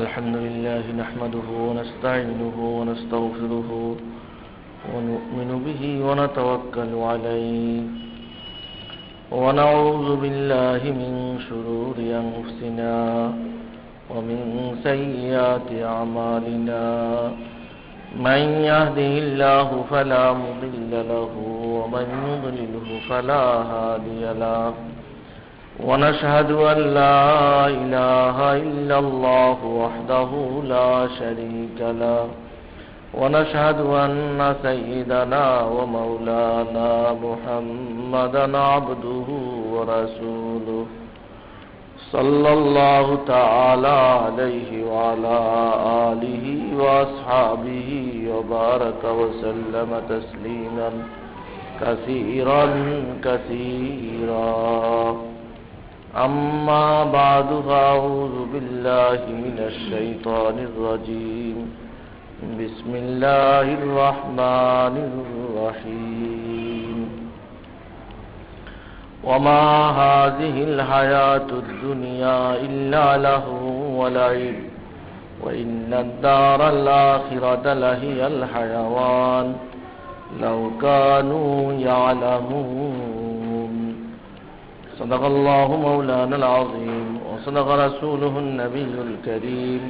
الحمد لله نحمده ونستعينه ونستغفره ونؤمن به ونتوكل عليه ونعوذ بالله من شرور أنفسنا ومن سيئات أعمالنا من يهده الله فلا مضل له ومن يضلله فلا هادي له ونشهد أن لا إله إلا الله وحده لا شريك له ونشهد أن سيدنا ومولانا محمدا عبده ورسوله صلى الله تعالى عليه وعلى آله وأصحابه وبارك وسلم تسليما كثيرا كثيرا أما بعد فأعوذ بالله من الشيطان الرجيم بسم الله الرحمن الرحيم وما هذه الحياة الدنيا إلا لهو ولعب وإن الدار الآخرة لهي الحيوان لو كانوا يعلمون صدق الله مولانا العظيم وصدق رسوله النبي الكريم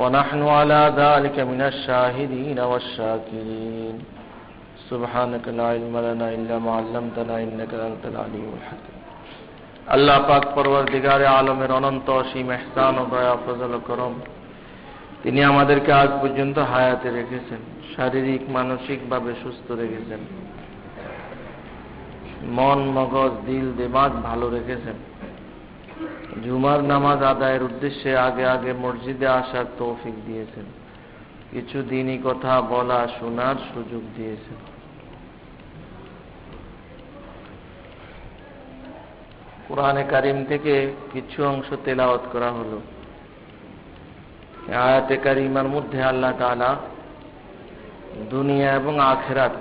ونحن على ذلك من الشاهدين والشاكرين سبحانك لا علم لنا إلا ما علمتنا إنك أنت العليم الحكيم আল্লাহ পাক পরওয়ারদিগারে আলমের অনন্ত অসীম ইহসান ও দয়া ফজল ও করম, তিনি আমাদেরকে আজ পর্যন্ত হায়াতে রেখেছেন, শারীরিক মানসিকভাবে সুস্থ রেখেছেন, মন মগজ দিল দিমাগ ভালো রেখেছেন। জুমার নামাজ আদায়ের উদ্দেশ্যে আগে আগে মসজিদে আসার তৌফিক দিয়েছেন, কিছু দিনই কথা বলা শোনার সুযোগ দিয়েছেন। কুরআনে কারীম থেকে কিছু অংশ তেলাওয়াত করা হলো। আয়াতে কারীমার মধ্যে আল্লাহ তাআলা দুনিয়া এবং আখিরাত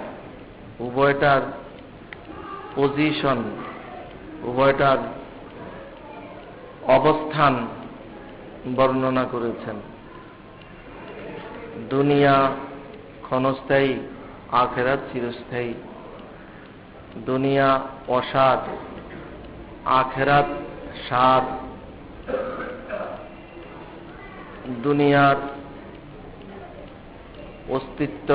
উভয়টার পজিশন, উভয়টার অবস্থান বর্ণনা করেছেন। দুনিয়া ক্ষণস্থায়ী, আখিরাত চিরস্থায়ী। দুনিয়া অসার, আখিরাত সার। দুনিয়ার অস্তিত্ব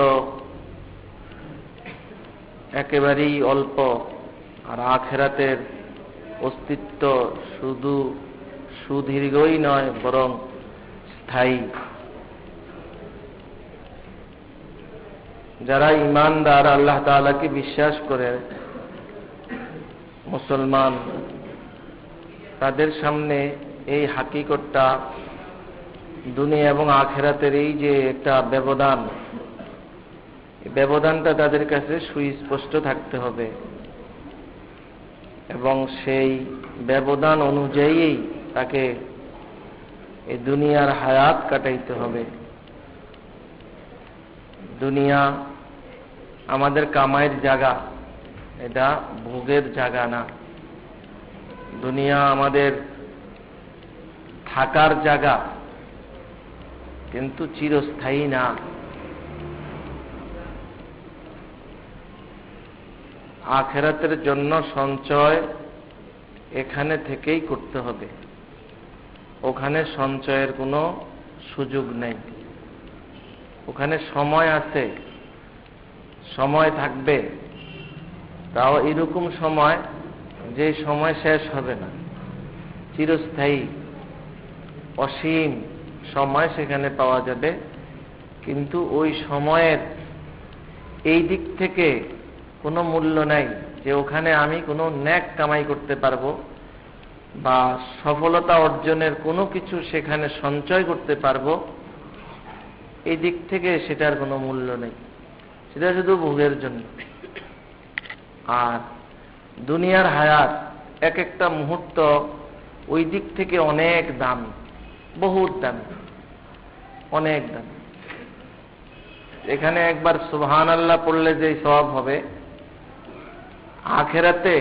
একেবারেই অল্প, আর আখিরাতের অস্তিত্ব শুধু সুদীর্ঘই নয় বরং স্থায়ী। যারা ঈমানদার, আল্লাহ তাআলাকে বিশ্বাস করে মুসলমান, তাদের সামনে এই হাকিকতটা, দুনিয়া এবং আখিরাতের এই যে একটা ব্যবধান, এই ব্যবধানটা তাদের কাছে সুস্পষ্ট থাকতে হবে এবং সেই ব্যবধান অনুযায়ী তাকে এই দুনিয়ার হায়াত কাটাইতে হবে। দুনিয়া আমাদের কামাইয়ের জায়গা, এটা ভোগের জায়গা না। দুনিয়া আমাদের থাকার জায়গা, কিন্তু চিরস্থায়ী না। আখিরাতের জন্য সঞ্চয় এখানে থেকেই করতে হবে, ওখানে সঞ্চয়ের কোনো সুযোগ নেই। ওখানে সময় আছে, সময় থাকবে, তাও এরকম সময় যে সময় শেষ হবে না, চিরস্থায়ী অসীম সময় সেখানে পাওয়া যাবে। কিন্তু ওই সময়ের এই দিক থেকে কোনো মূল্য নাই যে ওখানে আমি কোনো নেক কামাই করতে পারবো বা সফলতা অর্জনের কোনো কিছু সেখানে সঞ্চয় করতে পারবো। এই দিক থেকে সেটার কোনো মূল্য নেই, সেটা শুধু ভোগের জন্য। আর দুনিয়ার হায়াত, এক একটা মুহূর্ত ওই দিক থেকে অনেক দাম, বহুত দাম, অনেক দাম। এখানে একবার সুবহানাল্লাহ পড়লে যে সওয়াব হবে, আখিরাতে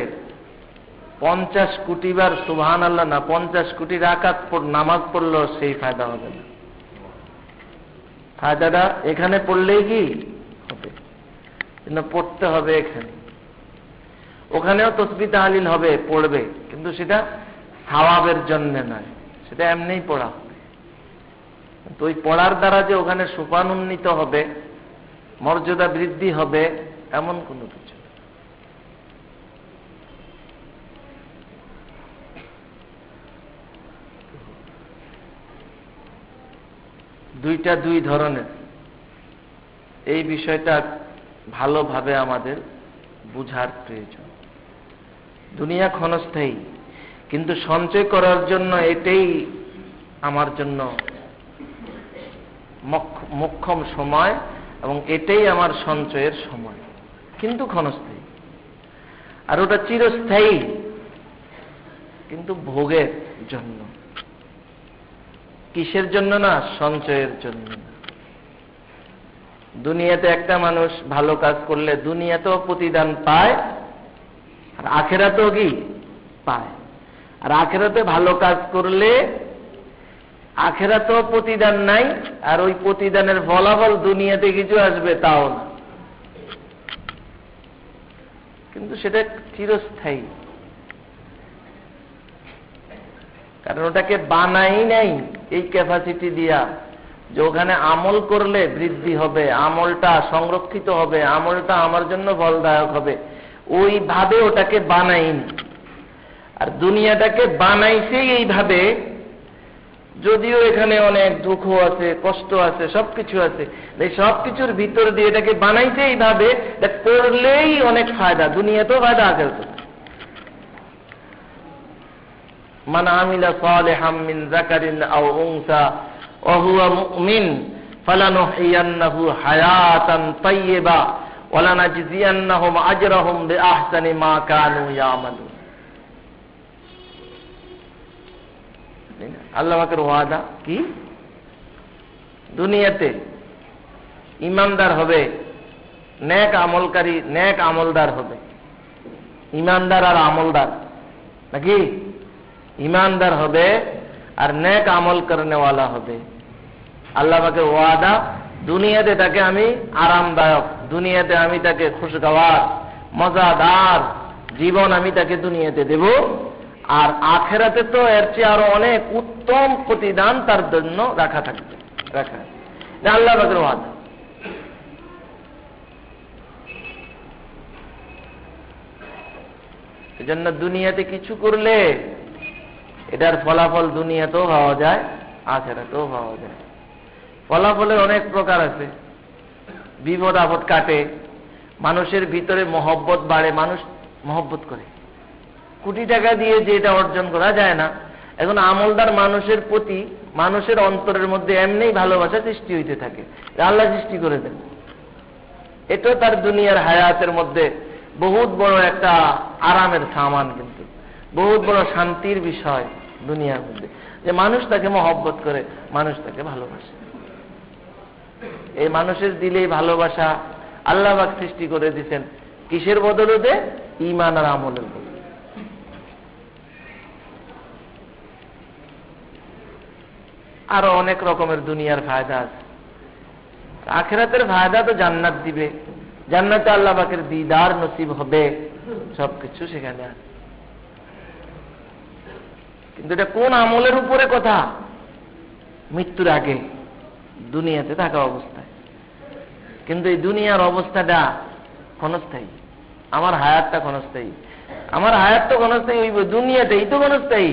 50 কোটি বার সুবহানাল্লাহ না, 50 কোটি রাকাত নামাজ পড়লেও সেই ফায়দা হবে না। ফায়দাটা এখানে পড়লেই কি হবে, কিন্তু পড়তে হবে এখানে। ওখানেও তাসবিহ তাহলিল হবে, পড়বে, কিন্তু সেটা সওয়াবের জন্য নয়, সেটা এমনিই পড়া হবে। তো ওই পড়ার দ্বারা যে ওখানে সোপানোন্নীত হবে, মর্যাদা বৃদ্ধি হবে, এমন কোনো কিছু। দুইটা দুই ধরনের, এই বিষয়টা ভালোভাবে আমাদের বুঝার প্রয়োজন। দুনিয়া ক্ষণস্থায়ী, কিন্তু সঞ্চয় করার জন্য এটাই আমার জন্য মোক্ষম সময়, এবং এটাই আমার সঞ্চয়ের সময়, কিন্তু ক্ষণস্থায়ী। আর ওটা চিরস্থায়ী, কিন্তু ভোগের জন্য। কিসের জন্য না? সঞ্চয়ের জন্য। দুনিয়াতে একটা মানুষ ভালো কাজ করলে দুনিয়াতেও প্রতিদান পায়, আর আখেরাতেও কি পায়। আর আখেরাতে ভালো কাজ করলে আখেরাতেও প্রতিদান নাই, আর ওই প্রতিদানের ফলাফল দুনিয়াতে কিছু আসবে তাও না, কিন্তু সেটা চিরস্থায়ী। কারণ ওটাকে বানাই নাই এই ক্যাপাসিটি দিয়া যে ওখানে আমল করলে বৃদ্ধি হবে, আমলটা সংরক্ষিত হবে, আমলটা আমার জন্য ফলদায়ক হবে, ওইভাবে ওটাকে বানাইনি। আর দুনিয়াটাকে বানাইছে এইভাবে, যদিও এখানে অনেক দুঃখ আছে, কষ্ট আছে, সবকিছু আছে, এই সবকিছুর ভিতর দিয়ে এটাকে বানাইছে এইভাবে করলেই অনেক ফায়দা, দুনিয়াতেও ফায়দা, আখিরাতেও। মান আমিলা সালিহাম মিন যাকারিন আও উনসা ওয়া হুয়া মুমিন ফালানুহইয়ান্নাহু হায়াতান তাইয়্যিবা ওয়া লানাজজিয়ান্নাহুম আজরাহুম বিআহসানি মা কানু ইয়ামালুন। আল্লাহ পাকের ওয়াদা কি? দুনিয়াতে ইমানদার হবে, নেক আমলকারী, নেক আমলদার হবে। ইমানদার আর আমলদার নাকি? ইমানদার হবে আর নেক আমল করনেওয়ালা হবে। আল্লাহ পাকের ওয়াদা, দুনিয়াতে তাকে আমি আরামদায়ক, দুনিয়াতে আমি তাকে খুশগওয়ার মজাদার জীবন আমি তাকে দুনিয়াতে দেব, আর আখেরাতে তো এর চেয়ে আরো অনেক উত্তম প্রতিদান তার জন্য রাখা থাকবে। রাখা আল্লাহ পাকের ওয়াদা। এজন্য দুনিয়াতে কিছু করলে এটার ফলাফল দুনিয়াতেও পাওয়া যায়, আখেরাতেও পাওয়া যায়। ফলাফলের অনেক প্রকার আছে। বিপদ আপদ কাটে, মানুষের ভিতরে মহব্বত বাড়ে, মানুষ মহব্বত করে। কোটি টাকা দিয়ে যেটা অর্জন করা যায় না, এখন আমলদার মানুষের প্রতি মানুষের অন্তরের মধ্যে এমনিই ভালোবাসা সৃষ্টি হইতে থাকে, আল্লাহ সৃষ্টি করে দেন। এটাও তার দুনিয়ার হায়াতের মধ্যে বহুত বড় একটা আরামের সামান, কিন্তু বহুত বড় শান্তির বিষয় দুনিয়ার মধ্যে, যে মানুষ তাকে মহব্বত করে, মানুষ তাকে ভালোবাসে। এই মানুষের দিলেই ভালোবাসা আল্লাহ পাক সৃষ্টি করে দিয়েছেন, কিসের বদলতে? ঈমান আর আমলের বদলে। আরো অনেক রকমের দুনিয়ার ফায়দা আছে। আখিরাতের ফায়দা তো জান্নাত দিবে, জান্নাতে আল্লাহ পাকের দিদার নসিব হবে, সবকিছু সেখানে আছে। কিন্তু এটা কোন আমলের উপরে কথা? মৃত্যুর আগে, দুনিয়াতে থাকা অবস্থায়। কিন্তু এই দুনিয়ার অবস্থাটা ক্ষণস্থায়ী, আমার হায়াতটা ক্ষণস্থায়ী। আমার হায়াত তো ক্ষণস্থায়ী হইব, দুনিয়াতেই তো ক্ষণস্থায়ী,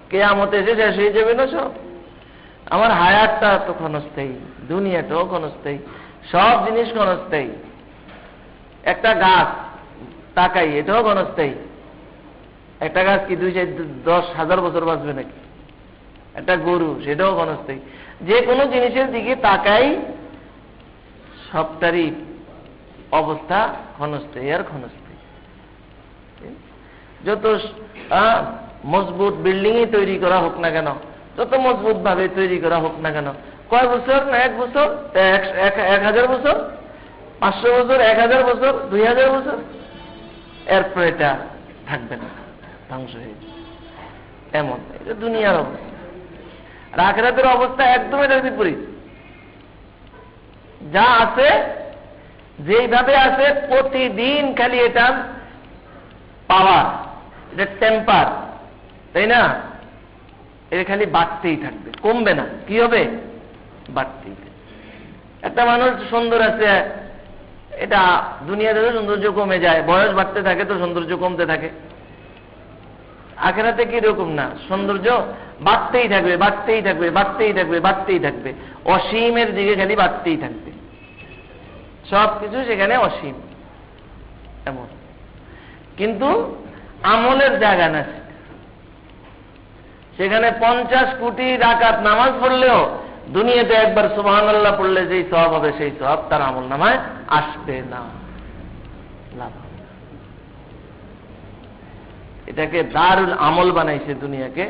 কিয়ামতে এসে শেষ হয়ে যাবে না সব। আমার হায়াতটা তো ক্ষণস্থায়ী, দুনিয়াটাও ক্ষণস্থায়ী, সব জিনিস ক্ষণস্থায়ী। একটা গাছ তাকাই, এটাও ক্ষণস্থায়ী। একটা গাছ কি 10,000 বছর বাঁচবে নাকি? একটা গরু, সেটাও ক্ষণস্থায়ী। যে কোনো জিনিসের দিকে তাকাই, সবটারই অবস্থা ক্ষণস্থায়ী আর ক্ষণস্থায়ী। যত মজবুত বিল্ডিংই তৈরি করা হোক না কেন, যত মজবুত ভাবে তৈরি করা হোক না কেন, কয় বছর না 1 বছর, 1000 বছর, 500 বছর, 1000 বছর, 2000 বছর, এরপর এটা থাকবে না, ধ্বংস হয়ে যাবে। এমন এটা দুনিয়ার অবস্থা। আর আখিরাতের অবস্থা একদম এটার বিপরীত। যা আছে যেইভাবে আছে প্রতিদিন খালি এটা পাওয়ার, এটা টেম্পার, তাই না? এটা খালি বাড়তেই থাকবে, কমবে না। কি হবে? বাড়তেই থাকবে। একটা মানুষ সুন্দর আছে, এটা দুনিয়াতে তো সৌন্দর্য কমে যায়, বয়স বাড়তে থাকে তো সৌন্দর্য কমতে থাকে। আখিরাতে কি রকম না, সৌন্দর্য বাড়তেই থাকবে, বাড়তেই থাকবে, বাড়তেই থাকবে, বাড়তেই থাকবে, অসীমের দিকে খালি বাড়তেই থাকবে, সবকিছু সেখানে অসীম এমন। কিন্তু আমলের জায়গা না, সেখানে 50 কোটি রাকাত নামাজ পড়লেও দুনিয়াতে একবার সুবহানাল্লাহ পড়লে যেই সওয়াব হবে সেই সওয়াব তার আমল নামায় আসবে না, লাভ হবে না। এটাকে দারুল আমল বানাইছে দুনিয়াকে,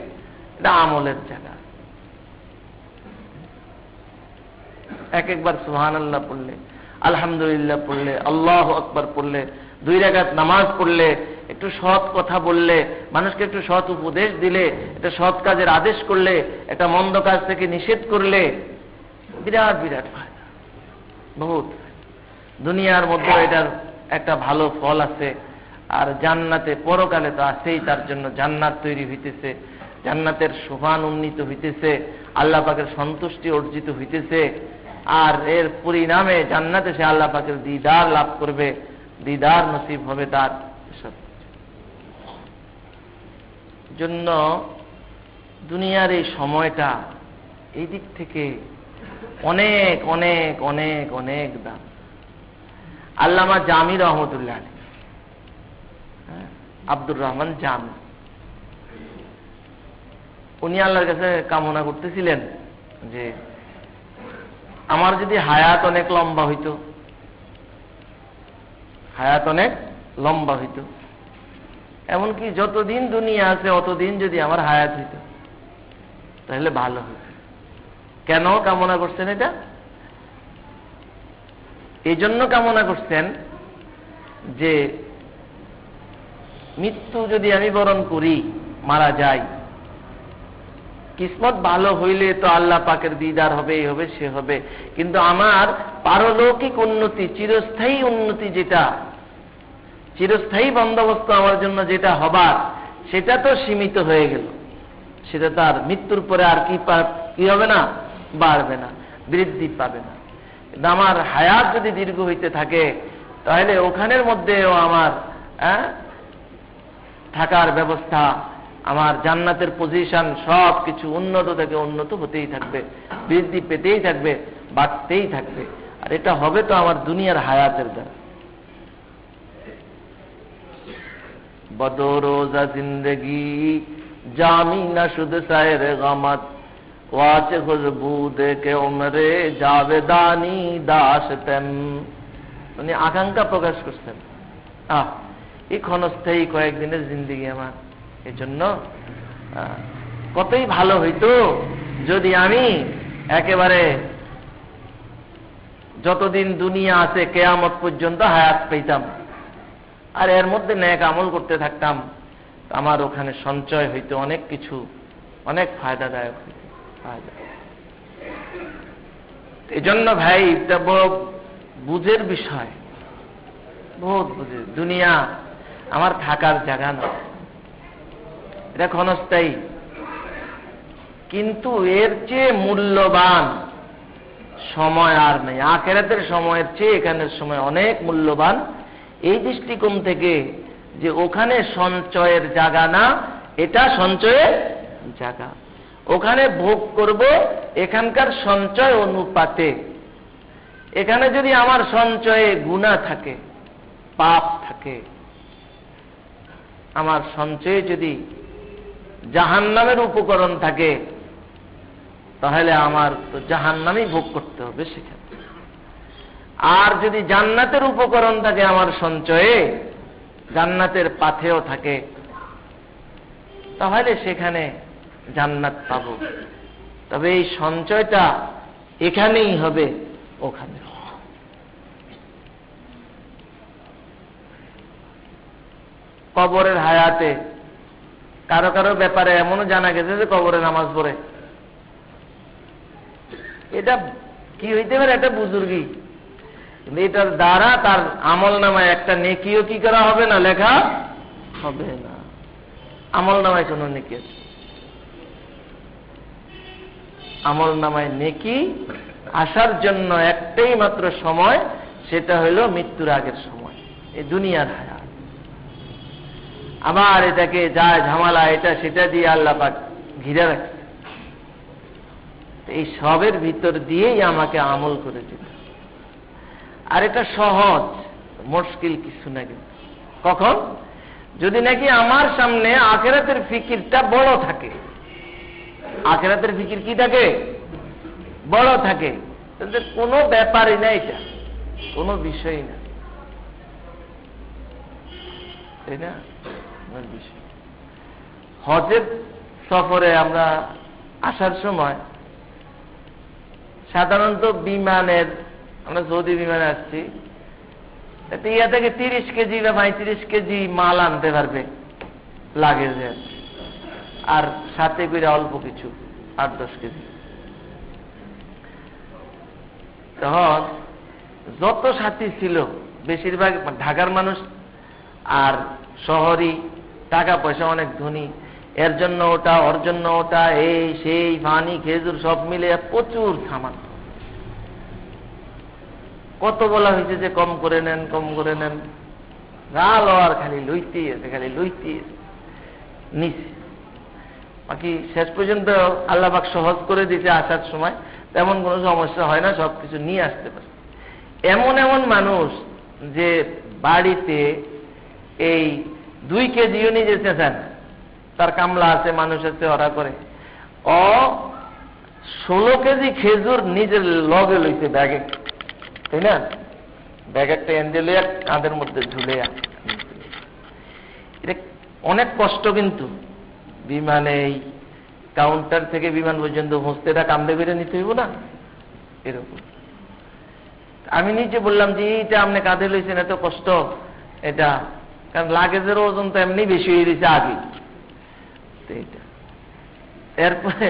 এটা আমলের জায়গা। একবার সুবহানাল্লাহ পড়লে, আলহামদুলিল্লাহ পড়লে, আল্লাহু আকবার পড়লে, 2 রাকাত নামাজ পড়লে, একটু সৎ কথা বললে, মানুষকে একটু সৎ উপদেশ দিলে, একটা সৎ কাজের আদেশ করলে, একটা মন্দ কাজ থেকে নিষেধ করলে, বিরাট বিরাট ফায়দা, বহুত। দুনিয়ার মধ্যে এটার একটা ভালো ফল আছে, আর জান্নাতে পরকালে তো আছেই। তার জন্য জান্নাত তৈরি হইতেছে, জান্নাতের সোপান উন্নীত হইতেছে, আল্লাহ পাকের সন্তুষ্টি অর্জিত হইতেছে, আর এর পরিণামে জান্নাতে সে আল্লাহ পাকের দিদার লাভ করবে, দিদার নসিব হবে তার। জন্য দুনিয়ার এই সময়টা এই দিক থেকে অনেক অনেক অনেক অনেক দাম। আল্লামা জামি রহমতুল্লাহ আলাইহি, আব্দুর রহমান জামি, উনি আল্লাহর কাছে কামনা করতেছিলেন যে আমার যদি হায়াত অনেক লম্বা হইতো, হায়াত অনেক লম্বা হইত, এমনকি যতদিন দুনিয়া আছে অতদিন যদি আমার হায়াত হইত তাহলে ভালো হইত। কেন কামনা করছেন এটা? এই জন্য কামনা করছেন যে মৃত্যু যদি আমি বরণ করি, মারা যাই, কিসমত ভালো হইলে তো আল্লাহ পাকের দিদার হবে, এই হবে, সে হবে, কিন্তু আমার পারলৌকিক উন্নতি, চিরস্থায়ী উন্নতি, যেটা চিরস্থায়ী বন্দোবস্ত আমার জন্য যেটা হবার, সেটা তো সীমিত হয়ে গেল, সেটা তার মৃত্যুর পরে আর কি হবে না, বাড়বে না, বৃদ্ধি পাবে না। কিন্তু আমার হায়াত যদি দীর্ঘ হইতে থাকে তাহলে ওখানের মধ্যেও আমার থাকার ব্যবস্থা, আমার জান্নাতের পজিশন, সব কিছু উন্নত থেকে উন্নত হতেই থাকবে, বৃদ্ধি পেতেই থাকবে, বাড়তেই থাকবে। আর এটা হবে তো আমার দুনিয়ার হায়াতের দ্বারা। বদরোজা জিন্দগি জামি না শুধু সায়ের গামাত, ওয়াচে খুশবু দেখে উমরে জাবেদানি দাসতেম। উনি আকাঙ্ক্ষা প্রকাশ করছেন, এই ক্ষণস্থায়ী কয়েকদিনের জিন্দিগি আমার, এই জন্য কতই ভালো হইতো যদি আমি একেবারে যতদিন দুনিয়া আছে কেয়ামত পর্যন্ত হায়াত পেতাম, আর এর মধ্যে নেক আমল করতে থাকতাম, আমার ওখানে সঞ্চয় হইতো অনেক কিছু, অনেক ফায়দাদায়ক হইত। এই জন্য ভাই এটা বড় বুঝের বিষয়, বহুত বুঝের। দুনিয়া আমার থাকার জায়গা না, এটা ক্ষণস্থায়ী, কিন্তু এর চেয়ে মূল্যবান সময় আর নেই। আখিরাতের সময়ের চেয়ে এখানের সময় অনেক মূল্যবান, এই দৃষ্টিকোণ থেকে যে ওখানে সঞ্চয়ের জায়গা না, এটা সঞ্চয়ের জায়গা। ওখানে ভোগ করব এখানকার সঞ্চয় অনুপাতে। এখানে যদি আমার সঞ্চয়ে গুনাহ থাকে, পাপ থাকে, আমার সঞ্চয়ে যদি জাহান্নামের উপকরণ থাকে, তাহলে আমার তো জাহান্নামই ভোগ করতে হবে সেখানে। আর যদি জান্নাতের উপকরণ থাকে আমার সঞ্চয়ে, জান্নাতের পাথেও থাকে, তাহলে সেখানে জান্নাত পাব। তবে এই সঞ্চয়টা এখানেই হবে, ওখানে কবরের হায়াতে কারো কারো ব্যাপারে এমনও জানা গেছে যে কবরে নামাজ পড়ে। এটা কি হইতে পারে? একটা বুজুর্গি, কিন্তু এটার দ্বারা তার আমল নামায় একটা নেকিও কি করা হবে না, লেখা হবে না। আমল নামায় কোনো নেকি আছে? আমল নামায় নেকি আসার জন্য একটাই মাত্র সময়, সেটা হলো মৃত্যুর আগের সময়, এই দুনিয়ার হায়াত। আবার এটাকে যায় ঝামেলা এটা সেটা দিয়ে আল্লাহ পাক ঘিরে রাখছে। এই সবের ভিতর দিয়েই আমাকে আমল করে দিতে। আর এটা সহজ, মুশকিল কিছু না। কিন্তু কখন? যদি নাকি আমার সামনে আখিরাতের ফিকিরটা বড় থাকে। আখিরাতের ফিকির কি থাকে? বড় থাকে। তাহলে কোনো ব্যাপারই না, এটা কোনো বিষয় না, তাই না? বিষয়। হজের সফরে আমরা আসার সময় সাধারণত বিমানের, আমরা সৌদি বিমানে আসছি, ইয়া থেকে 30 কেজি বা 35 কেজি মাল আনতে পারবে লাগেজে, আর সাথে করে অল্প কিছু 8-10 কেজি। তখন যত সাথী ছিল বেশিরভাগ ঢাকার মানুষ, আর শহরই, টাকা পয়সা অনেক ধনী, এর জন্য ওটা, ওর জন্য ওটা, এই সেই পানি খেজুর সব মিলে প্রচুর সামান। কত বলা হয়েছে যে কম করে নেন, কম করে নেন, গাল আর খালি লইতেই আছে, খালি লইতেই আছে নিচে। বাকি শেষ পর্যন্ত আল্লাহ পাক সহজ করে দিতে, আসার সময় তেমন কোনো সমস্যা হয় না, সবকিছু নিয়ে আসতে পারে। এমন এমন মানুষ যে বাড়িতে এই 2 কেজিও নিয়ে যেতে চান, তার কামলা আছে, মানুষ আছে, ওরা করে। 16 কেজি খেজুর নিজের লগে লইতে ব্যাগে, তাই না? ব্যাগ একটা এনে লইয়া কাঁধের মধ্যে ঝুলে। এটা অনেক কষ্ট, কিন্তু বিমানে এই কাউন্টার থেকে বিমান পর্যন্ত পৌঁছতে এটা কান্দে করে নিতে হইব না, এরকম। আমি নিজে বললাম যে এইটা আপনি কাঁধে লইছেন, এত কষ্ট এটা, কারণ লাগেজের ওজন তো এমনি বেশি হয়ে গেছে আগে। এরপরে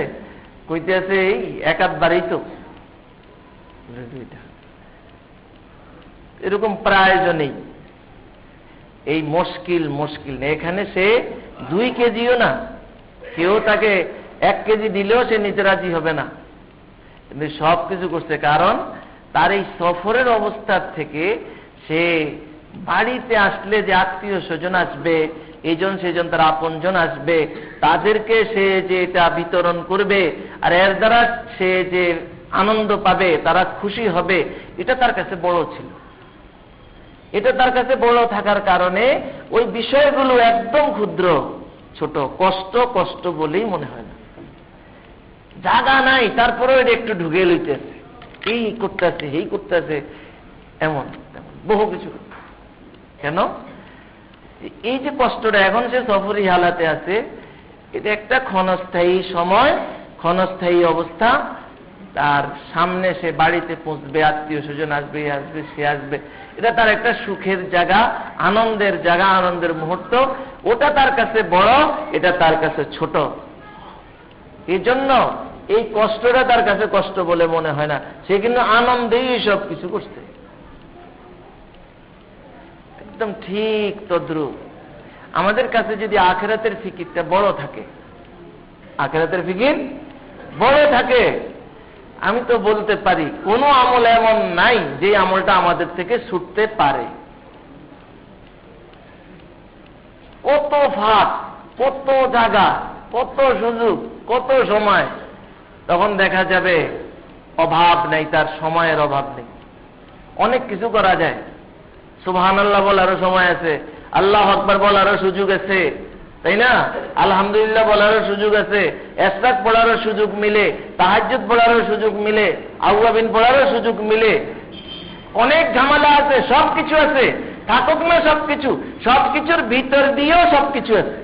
কইতে আছে এই একাধবারই তো, এরকম প্রায়োজনেই এই মুশকিল নেই। এখানে সে 2 কেজিও না, কেউ তাকে 1 কেজি দিলেও সে নিতে রাজি হবে না, কিন্তু সব কিছু করছে। কারণ তার এই সফরের অবস্থার থেকে সে বাড়িতে আসলে যে আত্মীয় স্বজন আসবে, এইজন সেজন তার আপনজন আসবে, তাদেরকে সে যে এটা বিতরণ করবে, আর এর দ্বারা সে যে আনন্দ পাবে, তারা খুশি হবে, এটা তার কাছে বড় ছিল। এটা তার কাছে বড় থাকার কারণে ওই বিষয়গুলো একদম ক্ষুদ্র, ছোট, কষ্ট বলেই মনে হয় না। জায়গা নাই, তারপরেও এটা একটু ঢুকে লইতেছে, এই করতেছে, এই করতেছে, এমন তেমন বহু কিছু। কেন? এই যে কষ্টটা, এখন সে সফরি হালাতে আছে, এটা একটা ক্ষণস্থায়ী সময়, ক্ষণস্থায়ী অবস্থা। তার সামনে সে বাড়িতে পৌঁছবে, আত্মীয় স্বজন আসবে, সে আসবে, এটা তার একটা সুখের জায়গা, আনন্দের জায়গা, আনন্দের মুহূর্ত। ওটা তার কাছে বড়, এটা তার কাছে ছোট। এই জন্য এই কষ্টটা তার কাছে কষ্ট বলে মনে হয় না, সে কিন্তু আনন্দেই সব কিছু করছে। একদম ঠিক তদ্রুপ আমাদের কাছে যদি আখিরাতের ফিকিরটা বড় থাকে, আখিরাতের ফিকির বড় থাকে, আমি তো বলতে পারি কোনো আমল এমন নাই যে আমলটা আমাদের থেকে ছুটতে পারে। কত ফাঁক, কত জায়গা, কত সুযোগ, কত সময়, তখন দেখা যাবে অভাব নেই, তার সময়ের অভাব নেই, অনেক কিছু করা যায়। সুবহানাল্লাহ বলারও সময় আছে, আল্লাহু আকবার বলারও সুযোগ আছে, তাই না? আলহামদুলিল্লাহ বলারও সুযোগ আছে, ইসরাক পড়ারও সুযোগ মিলে, তাহাজ্জুদ পড়ারও সুযোগ মিলে, আউয়াবিন পড়ারও সুযোগ মিলে। অনেক ঝামেলা আছে, সবকিছু আছে, থাকুক না সবকিছু, সবকিছুর ভিতর দিয়েও সবকিছু আছে,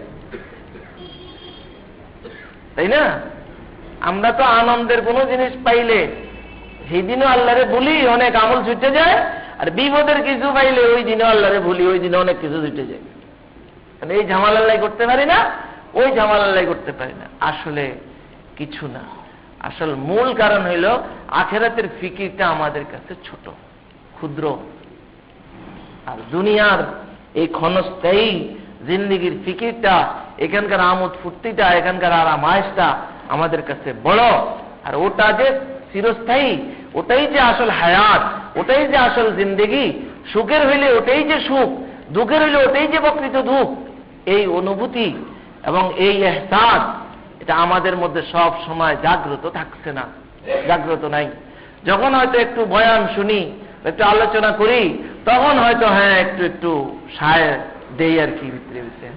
তাই না? আমরা তো আনন্দের কোনো জিনিস পাইলে সেই দিনও আল্লাহরে ভুলি, অনেক আমল ছুটে যায়, আর বিপদের কিছু পাইলে ওই দিনে আল্লাহরে ভুলি, ওই দিনে অনেক কিছু ছুটে যায়। এই ঝামেলা করতে পারি না, ওই ঝামেলা করতে পারি না, আসলে কিছু না। আসল মূল কারণ হইল আখিরাতের ফিকিরটা আমাদের কাছে ছোট, ক্ষুদ্র। আর দুনিয়ার এই ক্ষণস্থায়ী জিন্দিগির ফিকিরটা, এখানকার আমোদ ফুর্তিটা, এখানকার আরাম আয়েশটা আমাদের কাছে বড়। আর ওটা যে চিরস্থায়ী, ওটাই যে আসল হায়াত, ওটাই যে আসল জিন্দেগি। সুখের হইলে ওটাই যে সুখ, দুঃখের হইলে ওটাই যে প্রকৃত দুঃখ। এই অনুভূতি এবং এই এহসাস, এটা আমাদের মধ্যে সব সময় জাগ্রত থাকছে না, জাগ্রত নাই। যখন হয়তো একটু বয়ান শুনি, একটু আলোচনা করি, তখন হয়তো হ্যাঁ একটু একটু সায় দেই আর কি, ভিতরে ভিতরে।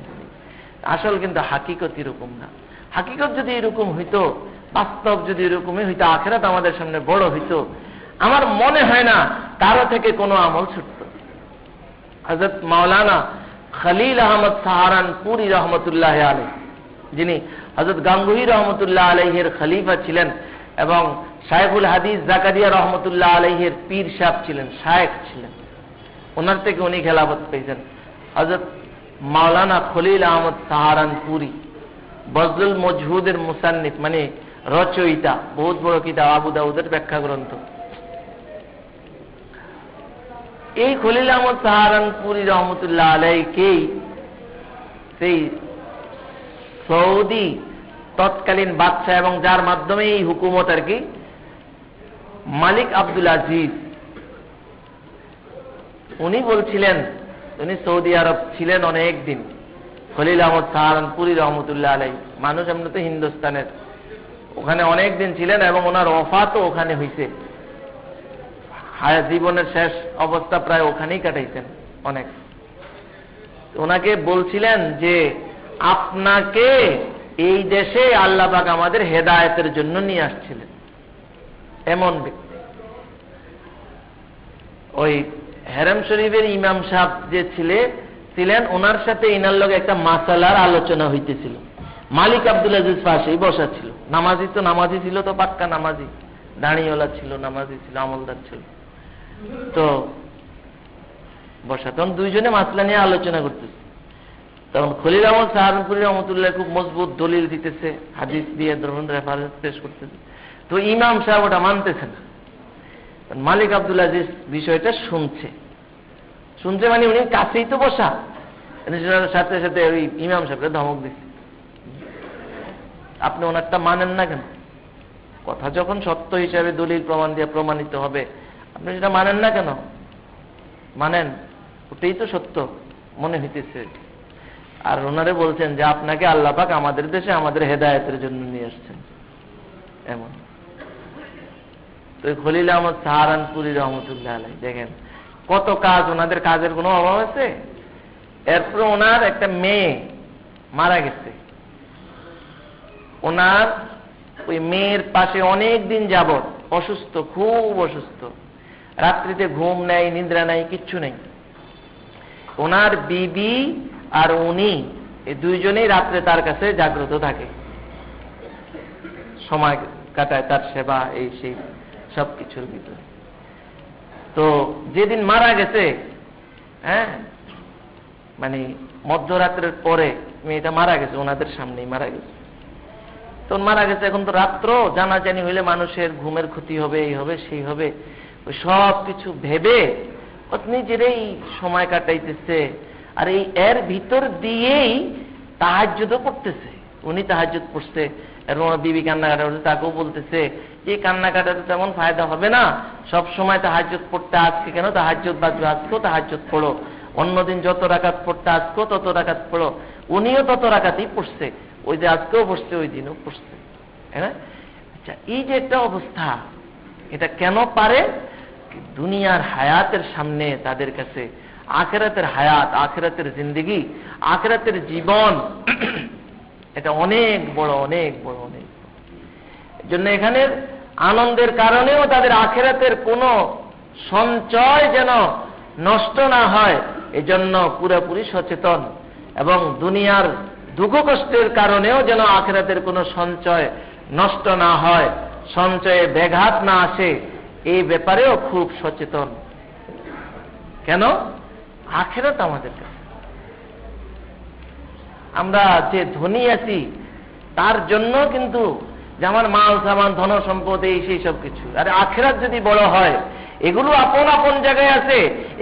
আসল কিন্তু হাকিকত এরকম না। হাকিকত যদি এরকম হইতো, বাস্তব যদি এরকমই হইতো, আখিরাত আমাদের সামনে বড় হইতো, আমার মনে হয় না কারো থেকে কোনো আমল ছুটত। হযরত মাওলানা খলিল আহমদ সাহারানপুরি রহমতুল্লাহ আলাইহি, যিনি হযরত গাঙ্গুহি রহমতুল্লাহ আলাইহির খলিফা ছিলেন এবং শায়খুল হাদিস জাকারিয়া রহমতুল্লাহ আলাইহির পীর সাহেব ছিলেন, শায়েখ ছিলেন, ওনার থেকে উনি খেলাফত পেয়েছেন। হযরত মাওলানা খলিল আহমদ সাহারানপুরি বজলুল মজহুদের মুসান্নিফ, মানে রচয়িতা, বহুত বড় কিতাব আবু দাউদের ব্যাখ্যা গ্রন্থ। এই খলিল আহমদ সাহারানপুরি রহমতুল্লাহ আলাইহিকেই সেই সৌদি তৎকালীন বাদশাহ এবং যার মাধ্যমে এই হুকুমত আর কি, মালিক আব্দুল আজিজ, উনি বলছিলেন, উনি সৌদি আরব ছিলেন অনেক দিন, খলিল আহমদ সাহারানপুরি রহমতুল্লাহ আলাইহি। মানুষ এমনি তো হিন্দুস্তানের, ওখানে অনেক দিন ছিলেন এবং ওনার ওফাতও ওখানে হইছে। জীবনের শেষ অবস্থা প্রায় ওখানেই কাটাইছেন অনেক। ওনাকে বলছিলেন যে আপনাকে এই দেশে আল্লাহ পাক আমাদের হেদায়েতের জন্য নিয়ে আসছিলেন, এমন ব্যক্তি। ওই হেরেম শরীফের ইমাম সাহেব যে ছিলেন, ওনার সাথে ইনার লগে একটা মাসালার আলোচনা হইতেছিল। মালিক আব্দুল আজিজ পাশেই বসা ছিল, নামাজি তো নামাজি ছিল, তো পাক্কা নামাজি, দাঁড়িয়েওয়ালা ছিল, নামাজি ছিল, আমলদার ছিল। তো বসা, তখন দুইজনে মাসলা নিয়ে আলোচনা করতেছে। তখন খলিল আহমদ সাহারানপুরি রহমতুল্লাহ খুব মজবুত দলিল দিতেছে, হাদিস দিয়ে ধরুন রেফারেন্স পেশ করতেছে। তো ইমাম সাহেব ওটা মানতেছে না। মালিক আব্দুল আজিজ বিষয়টা শুনছে মানে উনি কাছেই তো বসা, সাথে সাথে ওই ইমাম সাহেবকে ধমক দিচ্ছে, আপনি ওনারটা মানেন না কেন? কথা যখন সত্য হিসাবে দলিল প্রমাণ দিয়ে প্রমাণিত হবে, আপনি সেটা মানেন না কেন? মানেন, ওটাই তো সত্য মনে হইতেছে। আর ওনারে বলছেন যে আপনাকে আল্লাহ পাক আমাদের দেশে আমাদের হেদায়েতের জন্য নিয়ে আসছেন, এমন। তো খলিল আহমদ সাহারানপুরি রহমতুল্লাহ আলাইহি দেখেন কত কাজ, ওনাদের কাজের কোনো অভাব আছে? এরপর ওনার একটা মেয়ে মারা গেছে, ওনার ওই মেয়ের পাশে অনেক দিন যাবত অসুস্থ, খুব অসুস্থ, রাত্রিতে ঘুম নাই, নিদ্রা নাই, কিচ্ছু নেই। ওনার বিবি আর উনি এই দুইজনেই রাত্রে তার কাছে জাগ্রত থাকে, সময় কাটায়, তার সেবা এই সেই সবকিছুর ভিতরে। তো যেদিন মারা গেছে, হ্যাঁ, মানে মধ্যরাত্রের পরে মেয়েটা মারা গেছে, ওনাদের সামনেই মারা গেছে। তো মারা গেছে, এখন তো রাত্র, জানাজানি হইলে মানুষের ঘুমের ক্ষতি হবে, এই হবে সেই হবে, ওই সব কিছু ভেবে নিজেরাই সময় কাটাইতেছে। আর এই এর ভিতর দিয়েই তাহাজ্জুদও পড়তেছে, উনি তাহাজ্জুদ পড়ছে, এবং বিবি কান্নাকাটা করছে, তাকেও বলতেছে এই কান্নাকাটাতে তেমন ফায়দা হবে না, সব সময় তাহাজ্জুদ পড়তে, আজকে কেন তাহাজ্জুদ বাজবে, আজকেও তাহাজ্জুদ পড়ো, অন্যদিন যত রাকাত পড়তে আজকেও তত রাকাত পড়ো। উনিও তত রাকাতই পড়ছে, ওই যে আজকেও পড়ছে, ওই দিনও পড়ছে, হ্যাঁ। আচ্ছা, এই যে একটা অবস্থা, এটা কেন পারে? দুনিয়ার হায়াতের সামনে তাদের কাছে আখিরাতের হায়াত, আখিরাতের জিন্দেগি, আখিরাতের জীবন এটা অনেক বড়, অনেক বড়, অনেক বড়। জন্য এখানের আনন্দের কারণেও তাদের আখিরাতের কোনো সঞ্চয় যেন নষ্ট না হয়, এজন্য পুরোপুরি সচেতন। এবং দুনিয়ার দুঃখ কষ্টের কারণেও যেন আখিরাতের কোনো সঞ্চয় নষ্ট না হয়, সঞ্চয়ে ব্যাঘাত না আসে, এই ব্যাপারেও খুব সচেতন। কেন? আখিরাত আমাদের কাছে। আমরা যে ধনী আছি তার জন্য কিন্তু যে আমার মাল সামান ধন সম্পদ এই সেই সব কিছু, আর আখিরাত যদি বড় হয়, এগুলো আপন আপন জায়গায় আছে,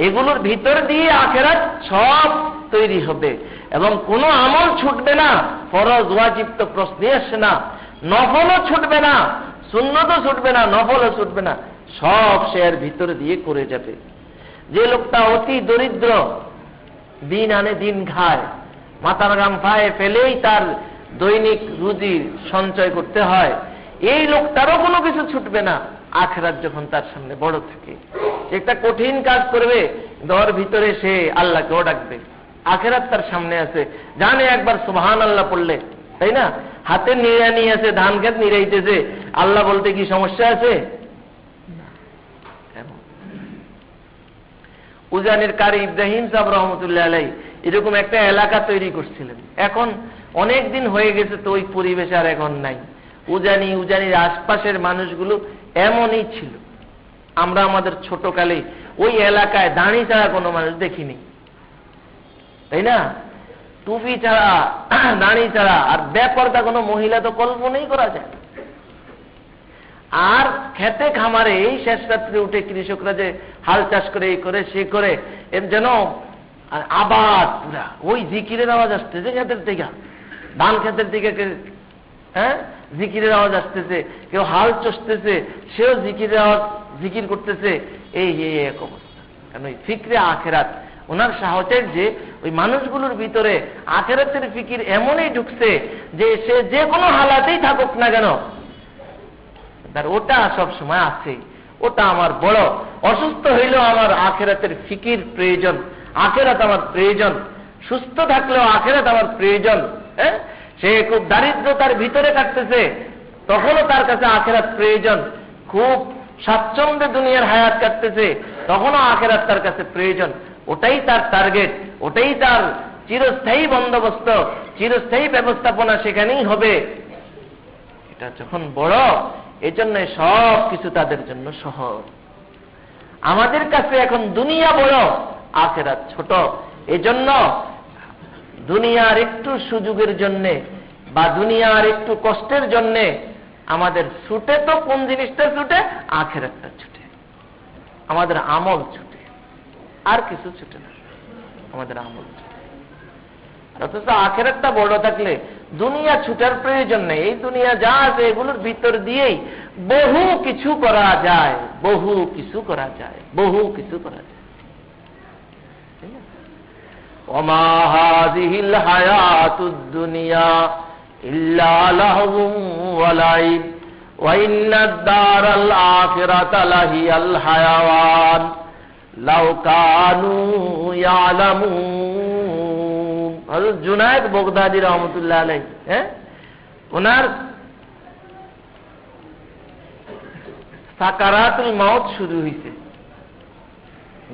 এগুলোর ভিতর দিয়ে আখিরাত সব তৈরি হবে এবং কোনো আমল ছুটবে না। ফরজ ওয়াজিব তো প্রশ্নই আসে না, নফলও ছুটবে না, সুন্নতও ছুটবে না, নফলও ছুটবে না, সব সে এর ভিতর দিয়ে করে যাবে। যে লোকটা অতি দরিদ্র, দিন আনে দিন খায়, মাথার ঘাম পায়ে ফেলেই তার দৈনিক রুজি সঞ্চয় করতে হয়, এই লোকটারও কোনো কিছু ছুটবে না আখিরাত যখন তার সামনে বড় থাকে। একটা কঠিন কাজ করবে, দর ভিতরে সে আল্লাহকেও ডাকবে, আখিরাত তার সামনে আছে, জানে একবার সুবহানাল্লাহ পড়লে, তাই না? হাতে নিড়ানি আছে, ধান খেত নিড়াইতেছে, আল্লাহ বলতে কি সমস্যা আছে? উজানির কারি ইব্রাহিম সাহেব রহমতুল্লাহ আলাইহি এরকম একটা এলাকা তৈরি করছিলেন। এখন অনেক দিন হয়ে গেছে তো ওই পরিবেশ আর এখন নাই। উজানির আশপাশের মানুষগুলো এমনই ছিল। আমরা আমাদের ছোটকালে ওই এলাকায় দাঁড়ি ছাড়া কোনো মানুষ দেখিনি, তাই না? টুপি ছাড়া, দাঁড়ি ছাড়া আর বেপরদা কোনো মহিলা তো কল্পনাই করা যায়। আর খেতে খামারে এই শেষ রাত্রে উঠে কৃষকরা যে হাল চাষ করে, এই করে সে করে, এর যেন আবাদ পুরা ওই জিকিরের আওয়াজ আসতেছে ক্ষেতের থেকে, ধান ক্ষেতের থেকে, হ্যাঁ জিকিরের আওয়াজ আসতেছে, কেউ হাল চষতেছে সেও জিকিরের আওয়াজ, জিকির করতেছে, এই এক অবস্থা। কারণ ওই ফিকরে আখেরাত, ওনার সাহসের যে ওই মানুষগুলোর ভিতরে আখেরাতের ফিকির এমনই ঢুকছে যে সে যে কোনো হালাতেই থাকুক না কেন তার ওটা সব সময় আছে, ওটা আমার বড়। অসুস্থ হইলেও আমার আখেরাতের ফিকির প্রয়োজন, আখেরাত আমার প্রয়োজন। সুস্থ থাকলেও আখেরাত আমার প্রয়োজন। হ্যাঁ, সে খুব দারিদ্রতার ভিতরে কাটতেছে, তখনও তার কাছে আখেরাত প্রয়োজন। খুব স্বাচ্ছন্দ্যে দুনিয়ার হায়াত কাটতেছে, তখনও আখেরাত তার কাছে প্রয়োজন। ওটাই তার টার্গেট, ওটাই তার চিরস্থায়ী বন্দোবস্ত, চিরস্থায়ী ব্যবস্থাপনা সেখানেই হবে। এটা যখন বড়, এই জন্য সব কিছু তাদের জন্য সহজ। আমাদের কাছে এখন দুনিয়া বড়, আখেরাত ছোট। এই জন্য দুনিয়ার একটু সুযোগের জন্যে বা দুনিয়ার একটু কষ্টের জন্যে আমাদের ছুটে তো কোন জিনিসটা ছুটে? আখেরাতটা ছুটে, আমাদের আমল ছুটে, আর কিছু ছুটে না, আমাদের আমল ছুটে। অথচ আখেরাতটা বড় থাকলে দুনিয়া ছুটার প্রয়োজন নেই। এই দুনিয়া যা আছে এগুলোর ভিতর দিয়েই বহু কিছু করা যায়, বহু কিছু করা যায়, বহু কিছু করা যায়। ওমা হাযিহিল হায়াতুদ দুনিয়া ইল্লা লাহউন ওয়া লাইব ওয়া ইন্নাদ দারাল আখিরাতা লাহিয়াল হায়াওয়ান লাউ কানু ইয়ালামুন। হযরত জুনায়েদ বাগদাদী রহমাতুল্লাহ আলাইহি, ওনার সাকারাতুল মাউত শুরু হয়েছে,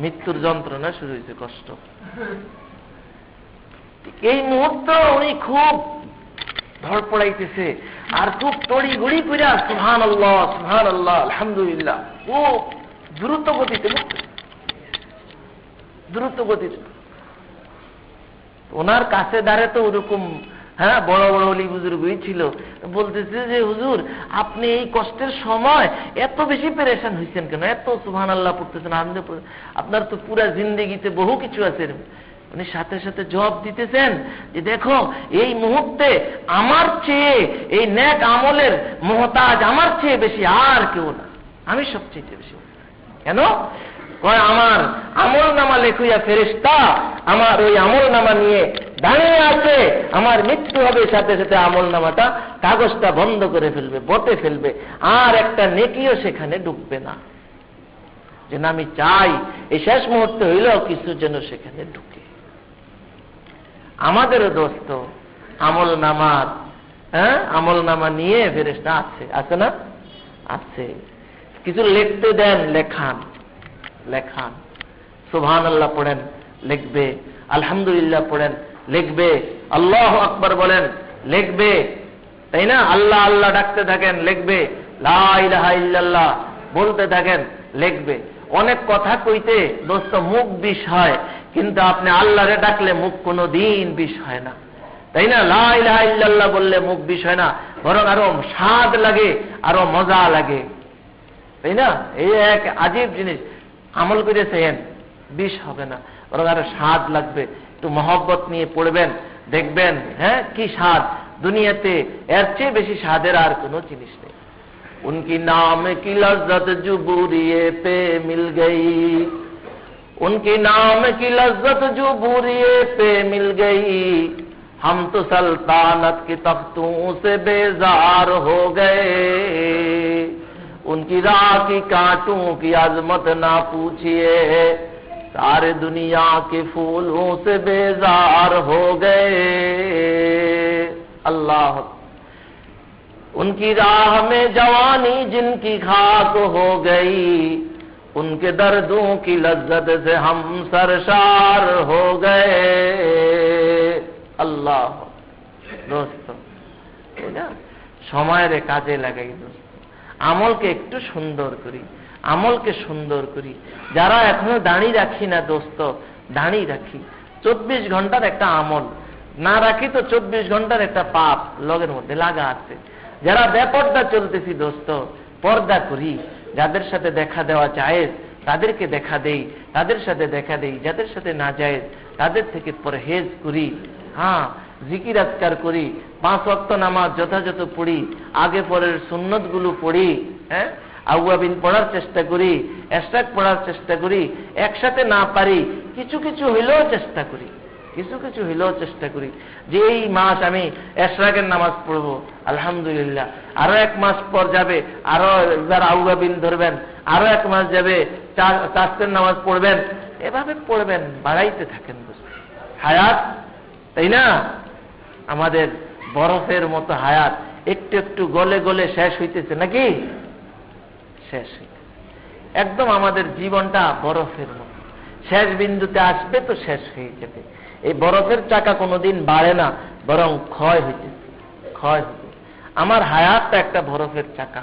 মৃত্যুর যন্ত্রণা শুরু হয়েছে, কষ্ট। এই মুহূর্তে উনি খুব ধড়পড়াইতেছে আর খুব তড়িঘড়ি করে সুবহানাল্লাহ সুবহানাল্লাহ আলহামদুলিল্লাহ খুব দ্রুত গতিতে, দ্রুত গতিতে। ওনার কাছে দাঁড়ে তো ওরকম বড় বড় অলি বুজুর্গই ছিল, বলতেছে যে হুজুর আপনি এই কষ্টের সময় এত বেশি পেরেশান হয়েছেন কেন, এত সুবহানাল্লাহ পড়তেছেন, আপনার তো পুরা জিন্দেগিতে বহু কিছু আছে। উনি সাথে সাথে জবাব দিতেছেন যে দেখো এই মুহূর্তে আমার চেয়ে এই নেক আমলের মুহতাজ আমার চেয়ে বেশি আর কেউ না, আমি সবচেয়ে বেশি। কেন? আমার আমল নামা লেখুয়া ফেরেশতা আমার ওই আমল নামা নিয়ে দাঁড়িয়ে আছে, আমার মৃত্যু হবে সাথে সাথে আমল নামাটা কাগজটা বন্ধ করে ফেলবে, বটে ফেলবে, আর একটা নেকিও সেখানে ঢুকবে না। যেন আমি চাই এই শেষ মুহূর্তে হইলেও কিছু যেন সেখানে ঢুকে। আমাদেরও দোস্ত আমল নামা নিয়ে ফেরেশতা আছে, আছে না? আছে। কিছু লিখতে দেন, লেখান, সুবহানাল্লাহ পড়েন, লিখবে, আলহামদুলিল্লাহ পড়েন, লিখবে, আল্লাহু আকবার বলেন, লিখবে, তাই না? আল্লাহ আল্লাহ ডাকতে থাকেন, লিখবে, লা ইলাহা ইল্লাল্লাহ বলতে থাকেন, লিখবে। অনেক কথা কইতে দোস্ত মুখ বিষ হয়, কিন্তু আপনি আল্লাহরে ডাকলে মুখ কোনো দিন বিষ হয় না, তাই না? লা ইলাহা ইল্লাল্লাহ বললে মুখ বিষ হয় না, বরং আরো স্বাদ লাগে, আরো মজা লাগে, তাই না? এই এক আজীব জিনিস। আমল করেছেন, বিষ হবে না, বরং আরো স্বাদ লাগবে। একটু মহব্বত নিয়ে পড়বেন, দেখবেন হ্যাঁ কি স্বাদ। দুনিয়াতে এর চেয়ে বেশি স্বাদের আর কোনো জিনিস নেই। উনকি নাম কি লজ্জত জো বুরিয়ে পে মিল গই, उनके नाम की लज्जत जो बूरिये पे मिल गई, हम तो सल्तानत के तख्तों से बेजार हो गए, उनकी राह की कांटों की अजमत ना पूछिए, सारे दुनिया के फूलों से बेजार हो गए। अल्लाह, उनकी राह में जवानी जिनकी खाक हो गई, उनके दर्दों की लज्जत से हम सरशार हो गए। अल्लाह दोस्त, সময়ের কাজে লাগাই দোস্ত, আমলকে একটু সুন্দর করি, আমলকে সুন্দর করি। যারা এখনো দাঁড়ি রাখি না দোস্ত, দাঁড়ি রাখি। 24 ঘন্টার একটা আমল না রাখি তো 24 ঘন্টার একটা পাপ লগের মধ্যে লাগা আছে। যারা বেপর্দা চলতেছি দোস্ত, পর্দা করি। যাদের সাথে দেখা দেওয়া জায়েজ তাদেরকে দেখা দেই, তাদের সাথে দেখা দেই। যাদের সাথে না জায়েজ তাদের থেকে পরহেজ করি। হ্যাঁ, জিকির আজকার করি, 5 ওয়াক্ত নামাজ যথাযথ পড়ি, আগে পরের সুন্নত গুলো পড়ি, হ্যাঁ আউয়াবিন পড়ার চেষ্টা করি, এশরাক পড়ার চেষ্টা করি। একসাথে না পারি, কিছু কিছু হইলেও চেষ্টা করি, কিছু কিছু হইলেও চেষ্টা করি যে এই মাস আমি এশরাকের নামাজ পড়বো, আলহামদুলিল্লাহ। আরো 1 মাস পর যাবে, আরো একবার আউয়াবিন ধরবেন, আরো 1 মাস যাবে চাষের নামাজ পড়বেন। এভাবে পড়বেন, বাড়াইতে থাকেন হায়াত, তাই না? আমাদের বরফের মতো হায়াত একটু একটু গলে গলে শেষ হইতেছে নাকি? শেষ হইতেছে একদম। আমাদের জীবনটা বরফের মতো, শেষ বিন্দুতে আসবে তো শেষ হয়ে যাবে। এই বরফের চাকা কোনোদিন বাড়ে না, বরং ক্ষয় হইতেছে, ক্ষয় হইতেছে। আমার হায়াতটা একটা বরফের চাকা,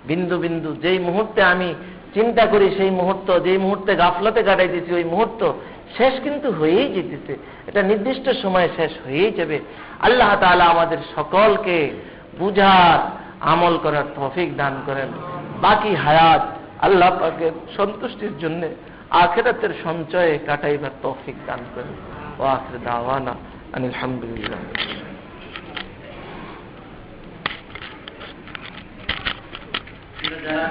বিন্দু বিন্দু। যেই মুহূর্তে আমি চিন্তা করি সেই মুহূর্ত, যেই মুহূর্তে গাফলতে কাটাই দিচ্ছি ওই মুহূর্ত শেষ কিন্তু হয়েই যেতেছে। এটা নির্দিষ্ট সময়ে শেষ হয়েই যাবে। আল্লাহ তাআলা আমাদের সকলকে বুঝার, আমল করার তৌফিক দান করেন। বাকি হায়াত আল্লাহ পাকের সন্তুষ্টির জন্য আখিরাতের সঞ্চয়ে কাটাইবার তৌফিক দান করেন। ওয়া আখির দাওয়ানা আনিল হামদুলিল্লাহ। যারা